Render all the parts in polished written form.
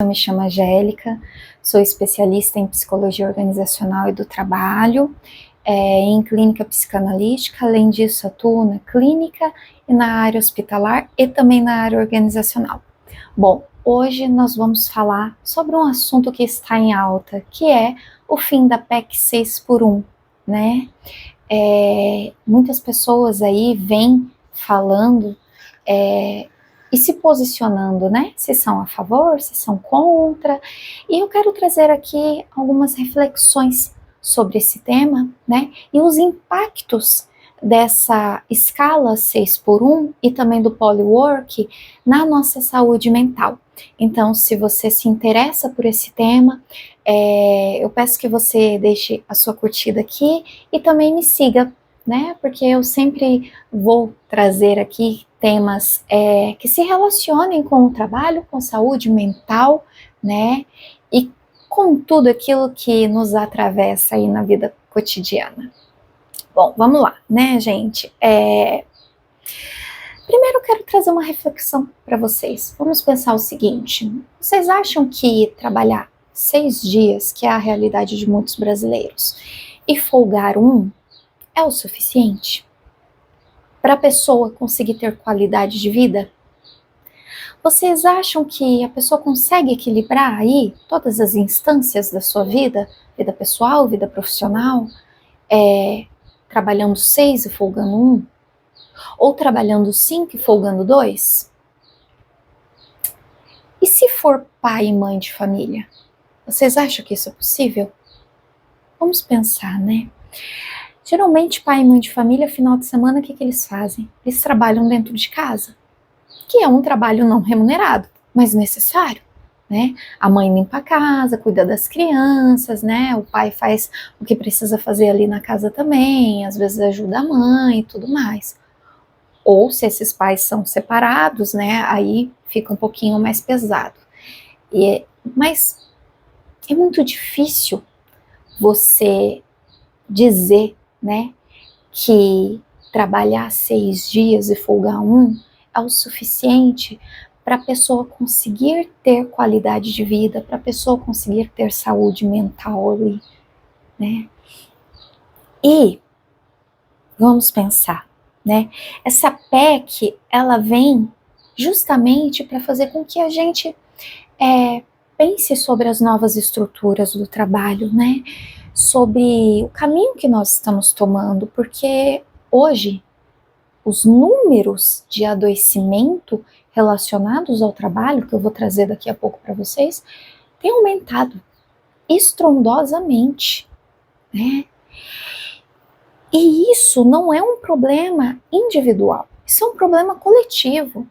Eu me chamo Angélica, sou especialista em psicologia organizacional e do trabalho, em clínica psicanalítica. Além disso, atuo na clínica e na área hospitalar e também na área organizacional. Bom, hoje nós vamos falar sobre um assunto que está em alta, que é o fim da PEC 6x1, né? Muitas pessoas aí vêm falando e se posicionando, né? Se são a favor, se são contra. E eu quero trazer aqui algumas reflexões sobre esse tema, né? E os impactos dessa escala 6x1 e também do polywork na nossa saúde mental. Então, se você se interessa por esse tema, eu peço que você deixe a sua curtida aqui e também me siga, né? Porque eu sempre vou trazer aqui temas que se relacionem com o trabalho, com saúde mental, né? E com tudo aquilo que nos atravessa aí na vida cotidiana. Bom, vamos lá, né, gente? Primeiro eu quero trazer uma reflexão para vocês. Vamos pensar o seguinte: vocês acham que trabalhar 6 dias, que é a realidade de muitos brasileiros, e folgar um, é o suficiente para a pessoa conseguir ter qualidade de vida? Vocês acham que a pessoa consegue equilibrar aí todas as instâncias da sua vida, vida pessoal, vida profissional, trabalhando 6 e folgando 1? Ou trabalhando 5 e folgando 2? E se for pai e mãe de família? Vocês acham que isso é possível? Vamos pensar, né? Geralmente, pai e mãe de família, final de semana, o que eles fazem? Eles trabalham dentro de casa, que é um trabalho não remunerado, mas necessário, né? A mãe limpa a casa, cuida das crianças, né? O pai faz o que precisa fazer ali na casa também, às vezes ajuda a mãe e tudo mais. Ou se esses pais são separados, né? Aí fica um pouquinho mais pesado. Mas é muito difícil você dizer, né, que trabalhar 6 dias e folgar 1 é o suficiente para a pessoa conseguir ter qualidade de vida, para a pessoa conseguir ter saúde mental ali, né? E vamos pensar, né? Essa PEC, ela vem justamente para fazer com que a gente pense sobre as novas estruturas do trabalho, né? Sobre o caminho que nós estamos tomando, porque hoje os números de adoecimento relacionados ao trabalho, que eu vou trazer daqui a pouco para vocês, têm aumentado estrondosamente, né? E isso não é um problema individual, isso é um problema coletivo,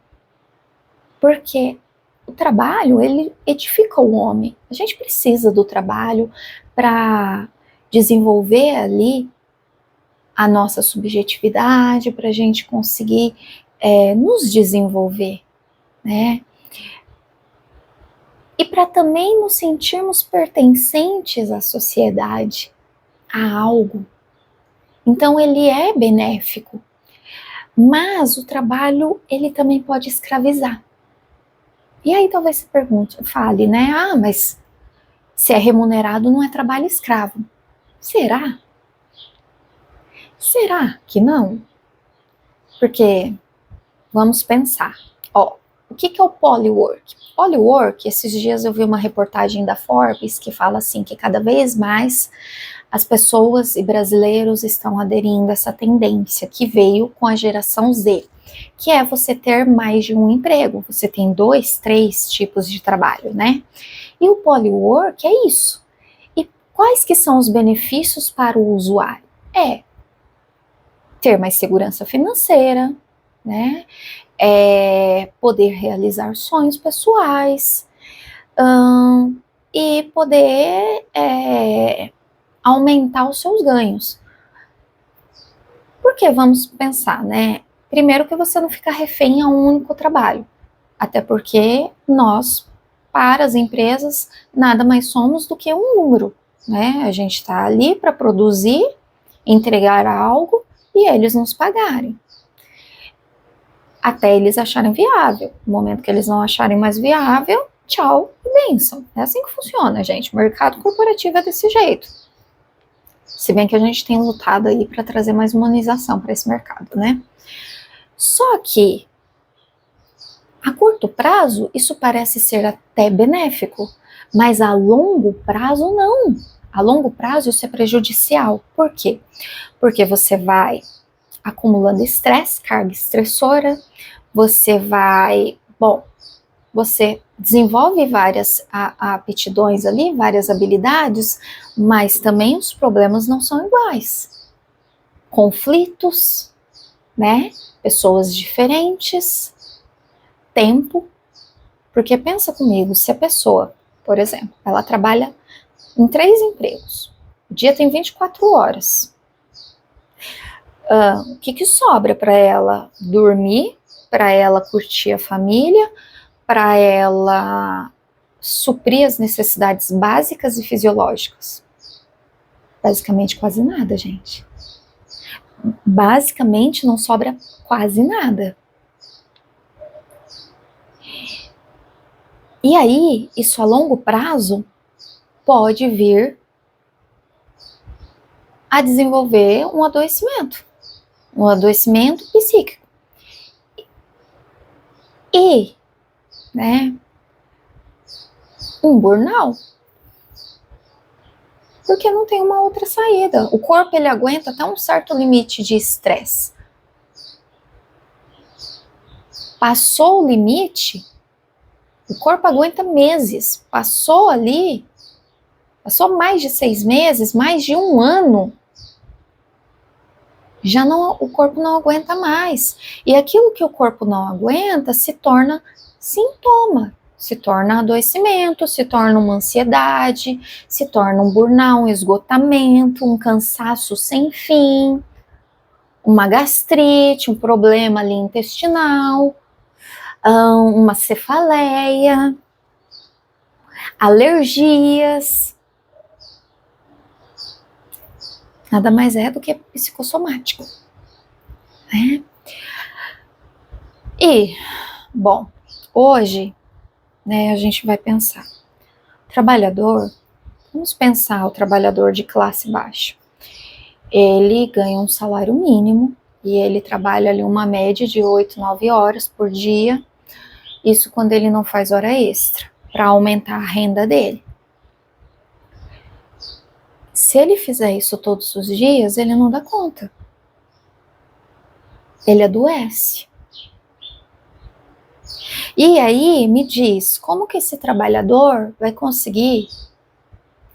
porque o trabalho, ele edifica o homem. A gente precisa do trabalho para desenvolver ali a nossa subjetividade, para a gente conseguir nos desenvolver, né? E para também nos sentirmos pertencentes à sociedade, a algo. Então ele é benéfico, mas o trabalho, ele também pode escravizar. E aí talvez você pergunte, fale, né? Mas se é remunerado não é trabalho escravo. Será? Será que não? Porque, vamos pensar, o que é o polywork? Polywork, esses dias eu vi uma reportagem da Forbes que fala assim, que cada vez mais as pessoas e brasileiros estão aderindo a essa tendência que veio com a geração Z, que é você ter mais de um emprego, você tem 2, 3 tipos de trabalho, né? E o polywork é isso. E quais que são os benefícios para o usuário? Ter mais segurança financeira, né? Poder realizar sonhos pessoais, e poder aumentar os seus ganhos. Porque vamos pensar, né? Primeiro que você não fica refém a um único trabalho, até porque nós, para as empresas, nada mais somos do que um número, né? A gente está ali para produzir, entregar algo e eles nos pagarem. Até eles acharem viável. No momento que eles não acharem mais viável, tchau e bênção. É assim que funciona, gente. O mercado corporativo é desse jeito. Se bem que a gente tem lutado aí para trazer mais humanização para esse mercado, né? Só que, a curto prazo, isso parece ser até benéfico, mas a longo prazo, não. A longo prazo, isso é prejudicial. Por quê? Porque você vai acumulando estresse, carga estressora, você desenvolve várias aptidões ali, várias habilidades, mas também os problemas não são iguais. Conflitos, né? Pessoas diferentes, tempo, porque pensa comigo, se a pessoa, por exemplo, ela trabalha em 3 empregos, o dia tem 24 horas, o que sobra para ela? Dormir, para ela curtir a família, para ela suprir as necessidades básicas e fisiológicas? Basicamente quase nada, gente. Basicamente não sobra quase nada. E aí, isso a longo prazo pode vir a desenvolver um adoecimento psíquico. E, né, um burnout. Porque não tem uma outra saída. O corpo, ele aguenta até um certo limite de estresse. Passou o limite, o corpo aguenta meses. Passou ali, passou mais de 6 meses, mais de 1 ano, já não, o corpo não aguenta mais. E aquilo que o corpo não aguenta se torna sintoma, se torna adoecimento, se torna uma ansiedade, se torna um burnout, um esgotamento, um cansaço sem fim, uma gastrite, um problema ali intestinal, uma cefaleia, alergias. Nada mais é do que psicossomático, né? E, bom, hoje, né, a gente vai pensar. Trabalhador, vamos pensar o trabalhador de classe baixa. Ele ganha um salário mínimo e ele trabalha ali uma média de 8, 9 horas por dia. Isso quando ele não faz hora extra, para aumentar a renda dele. Se ele fizer isso todos os dias, ele não dá conta. Ele adoece. E aí, me diz, como que esse trabalhador vai conseguir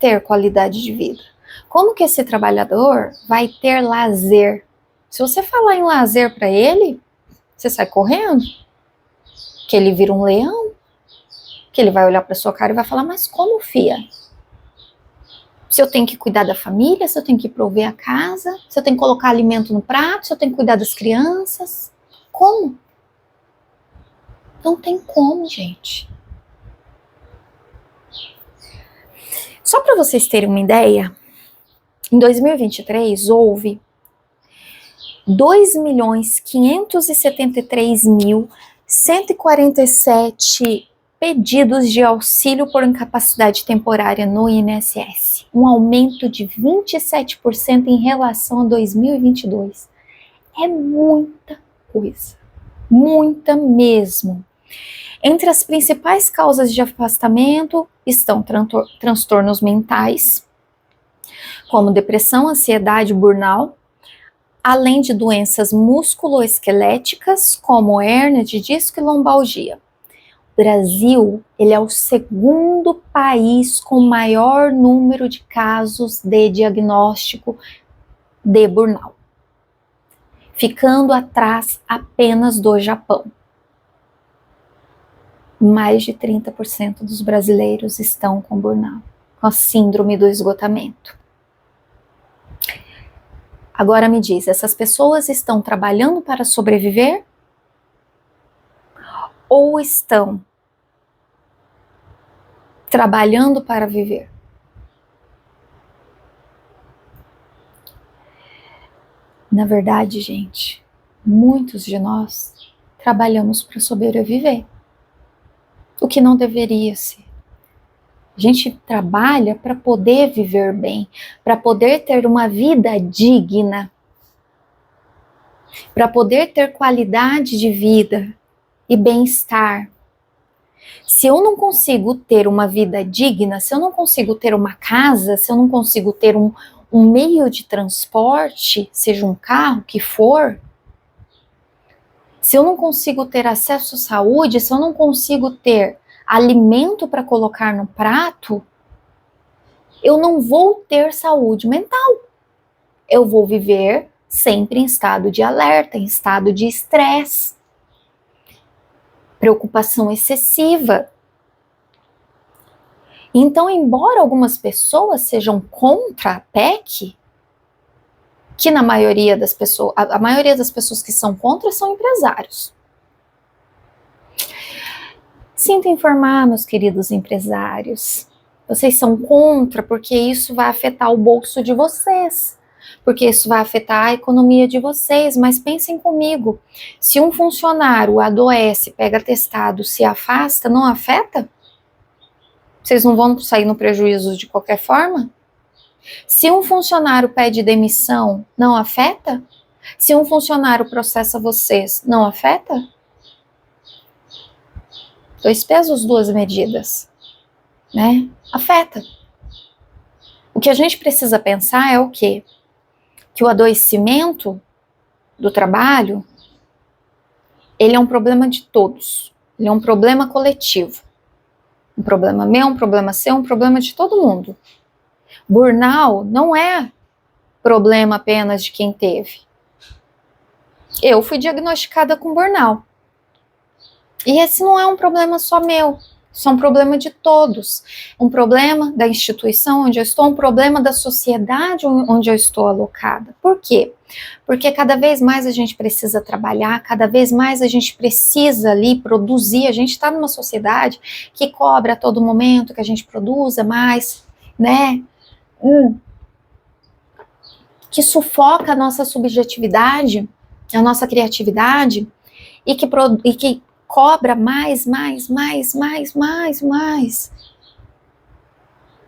ter qualidade de vida? Como que esse trabalhador vai ter lazer? Se você falar em lazer para ele, você sai correndo, que ele vira um leão, que ele vai olhar para sua cara e vai falar, mas como, fia? Se eu tenho que cuidar da família, se eu tenho que prover a casa, se eu tenho que colocar alimento no prato, se eu tenho que cuidar das crianças, como? Não tem como, gente. Só para vocês terem uma ideia, em 2023 houve 2.573.147 pedidos de auxílio por incapacidade temporária no INSS, um aumento de 27% em relação a 2022. É muita coisa, muita mesmo. Entre as principais causas de afastamento estão transtornos mentais, como depressão, ansiedade, burnout, além de doenças musculoesqueléticas, como hérnia de disco e lombalgia. O Brasil, ele é o segundo país com maior número de casos de diagnóstico de burnout, ficando atrás apenas do Japão. Mais de 30% dos brasileiros estão com burnout, com a síndrome do esgotamento. Agora me diz, essas pessoas estão trabalhando para sobreviver? Ou estão trabalhando para viver? Na verdade, gente, muitos de nós trabalhamos para sobreviver. o que não deveria ser. A gente trabalha para poder viver bem, para poder ter uma vida digna, para poder ter qualidade de vida e bem-estar. Se eu não consigo ter uma vida digna, se eu não consigo ter uma casa, se eu não consigo ter um meio de transporte, seja um carro que for, se eu não consigo ter acesso à saúde, se eu não consigo ter alimento para colocar no prato, eu não vou ter saúde mental. Eu vou viver sempre em estado de alerta, em estado de estresse, preocupação excessiva. Então, embora algumas pessoas sejam contra a PEC, que na maioria das pessoas, a maioria das pessoas que são contra são empresários. Sinto informar, meus queridos empresários, vocês são contra porque isso vai afetar o bolso de vocês, porque isso vai afetar a economia de vocês, mas pensem comigo, se um funcionário adoece, pega atestado, se afasta, não afeta? Vocês não vão sair no prejuízo de qualquer forma? Se um funcionário pede demissão, não afeta? Se um funcionário processa vocês, não afeta? 2 pesos, 2 medidas, né? Afeta. O que a gente precisa pensar é o quê? Que o adoecimento do trabalho, ele é um problema de todos. Ele é um problema coletivo. Um problema meu, um problema seu, um problema de todo mundo. Burnout não é problema apenas de quem teve. Eu fui diagnosticada com burnout. E esse não é um problema só meu, isso é um problema de todos. Um problema da instituição onde eu estou, um problema da sociedade onde eu estou alocada. Por quê? Porque cada vez mais a gente precisa trabalhar, cada vez mais a gente precisa ali produzir. A gente está numa sociedade que cobra a todo momento que a gente produza mais, né? Que sufoca a nossa subjetividade, a nossa criatividade e que cobra mais.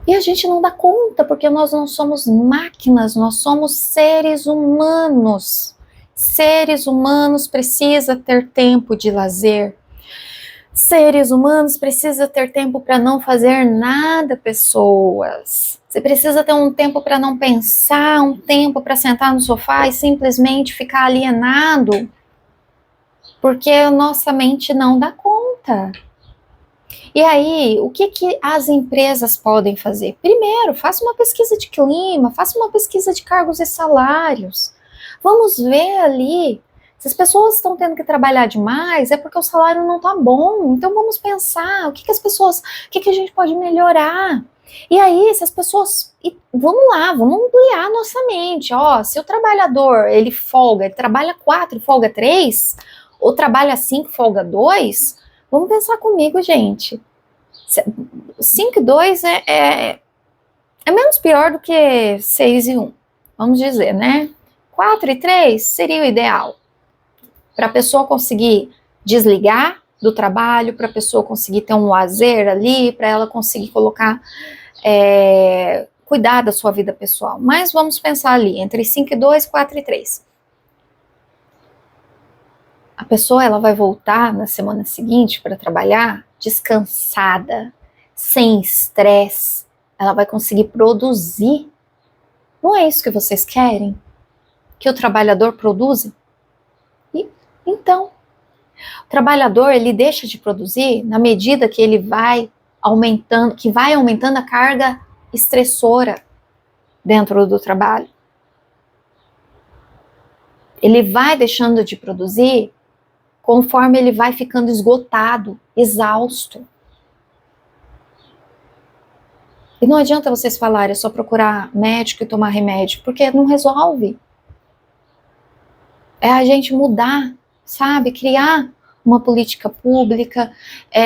E a gente não dá conta, porque nós não somos máquinas, nós somos seres humanos. Seres humanos precisam ter tempo de lazer. Seres humanos precisam ter tempo para não fazer nada, pessoas. Você precisa ter um tempo para não pensar, um tempo para sentar no sofá e simplesmente ficar alienado, porque a nossa mente não dá conta. E aí, o que as empresas podem fazer? Primeiro, faça uma pesquisa de clima, faça uma pesquisa de cargos e salários. Vamos ver ali, se as pessoas estão tendo que trabalhar demais, é porque o salário não está bom. Então vamos pensar, o que a gente pode melhorar? E aí, se as pessoas, vamos lá, vamos ampliar a nossa mente. Se o trabalhador, ele folga, ele trabalha 4 e folga 3, ou trabalha 5 e folga 2, vamos pensar comigo, gente. 5 e 2 é menos pior do que 6 e 1, vamos dizer, né? 4 e 3 seria o ideal. Para a pessoa conseguir desligar do trabalho, para a pessoa conseguir ter um lazer ali, para ela conseguir colocar, cuidar da sua vida pessoal. Mas vamos pensar ali, entre 5 e 2, 4 e 3. A pessoa, ela vai voltar na semana seguinte para trabalhar descansada, sem estresse, ela vai conseguir produzir. Não é isso que vocês querem? Que o trabalhador produza? Então, o trabalhador, ele deixa de produzir na medida que ele vai aumentando, a carga estressora dentro do trabalho. Ele vai deixando de produzir conforme ele vai ficando esgotado, exausto. E não adianta vocês falarem, é só procurar médico e tomar remédio, porque não resolve. É a gente mudar, sabe? Criar uma política pública,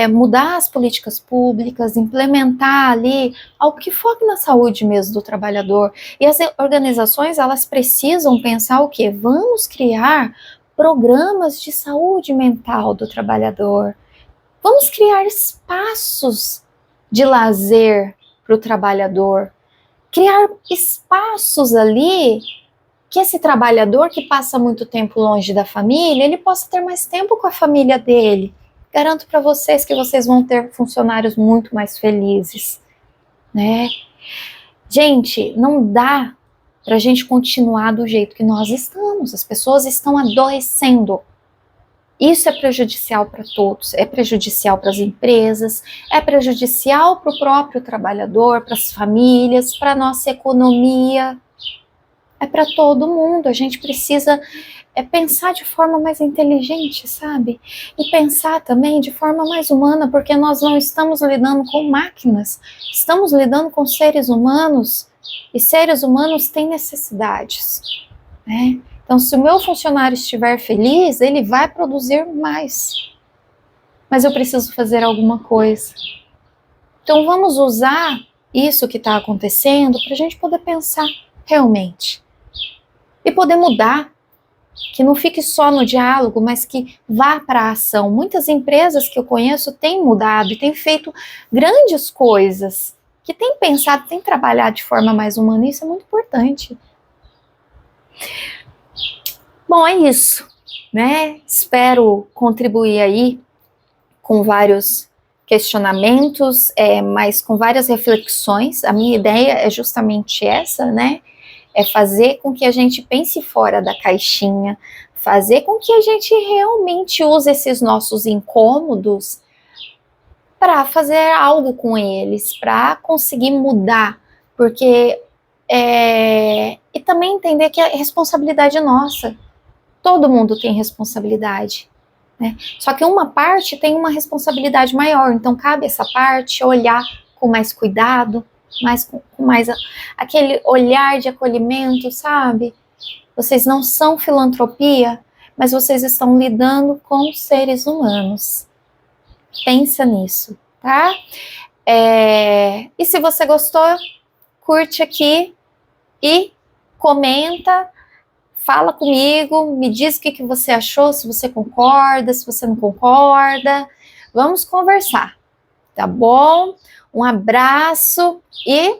mudar as políticas públicas, implementar ali algo que foque na saúde mesmo do trabalhador. E as organizações, elas precisam pensar o quê? Vamos criar programas de saúde mental do trabalhador. Vamos criar espaços de lazer para o trabalhador. Criar espaços ali que esse trabalhador que passa muito tempo longe da família, ele possa ter mais tempo com a família dele. Garanto para vocês que vocês vão ter funcionários muito mais felizes, né? Gente, não dá para a gente continuar do jeito que nós estamos. As pessoas estão adoecendo. Isso é prejudicial para todos, é prejudicial para as empresas, é prejudicial para o próprio trabalhador, para as famílias, para a nossa economia, é para todo mundo. A gente precisa pensar de forma mais inteligente, sabe? E pensar também de forma mais humana, porque nós não estamos lidando com máquinas, estamos lidando com seres humanos, e seres humanos têm necessidades, né? Então, se o meu funcionário estiver feliz, ele vai produzir mais. Mas eu preciso fazer alguma coisa. Então, vamos usar isso que está acontecendo para a gente poder pensar realmente. E poder mudar. Que não fique só no diálogo, mas que vá para a ação. Muitas empresas que eu conheço têm mudado e têm feito grandes coisas. Que têm pensado, têm trabalhado de forma mais humana. E isso é muito importante. Bom, é isso, né? Espero contribuir aí com vários questionamentos, mas com várias reflexões. A minha ideia é justamente essa, né? É fazer com que a gente pense fora da caixinha, fazer com que a gente realmente use esses nossos incômodos para fazer algo com eles, para conseguir mudar, porque e também entender que a responsabilidade é nossa. Todo mundo tem responsabilidade, né? Só que uma parte tem uma responsabilidade maior, então cabe essa parte olhar com mais cuidado, com mais aquele olhar de acolhimento, sabe? Vocês não são filantropia, mas vocês estão lidando com seres humanos. Pensa nisso, tá? E se você gostou, curte aqui e comenta. Fala comigo, me diz o que você achou, se você concorda, se você não concorda. Vamos conversar, tá bom? Um abraço e